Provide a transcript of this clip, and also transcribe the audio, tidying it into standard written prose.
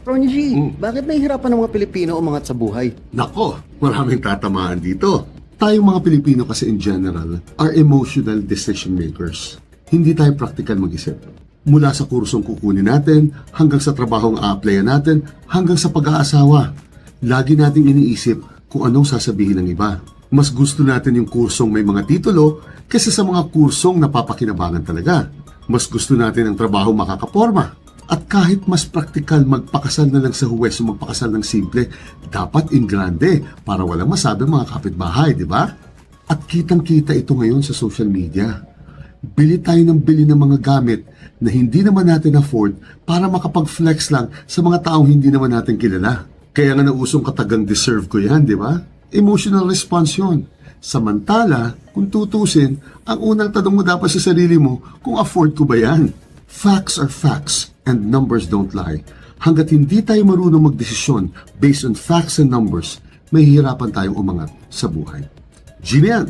Ronnie G, bakit nahihirapan ng mga Pilipino umangat sa buhay? Nako, maraming tatamaan dito. Tayong mga Pilipino kasi in general are emotional decision makers. Hindi tayo practical mag-isip. Mula sa kursong kukunin natin, hanggang sa trabahong a-applyan natin, hanggang sa pag-aasawa. Lagi nating iniisip kung anong sasabihin ng iba. Mas gusto natin yung kursong may mga titulo kaysa sa mga kursong napapakinabangan talaga. Mas gusto natin ang trabaho makakaporma. At kahit mas praktikal magpakasal na lang sa huwes o magpakasal ng simple, dapat in grande para walang masabi mga kapitbahay, di ba? At kitang-kita ito ngayon sa social media. Bili tayo ng bili ng mga gamit na hindi naman natin afford para makapag-flex lang sa mga taong hindi naman natin kilala. Kaya nga nausong katagang deserve ko yan, di ba? Emotional response yun. Samantala, kung tutusin, ang unang tanong mo dapat sa sarili mo kung afford ko ba yan. Facts are facts and numbers don't lie. Hanggat hindi tayo marunong magdesisyon based on facts and numbers, may hihirapan tayong umangat sa buhay. Gina yan!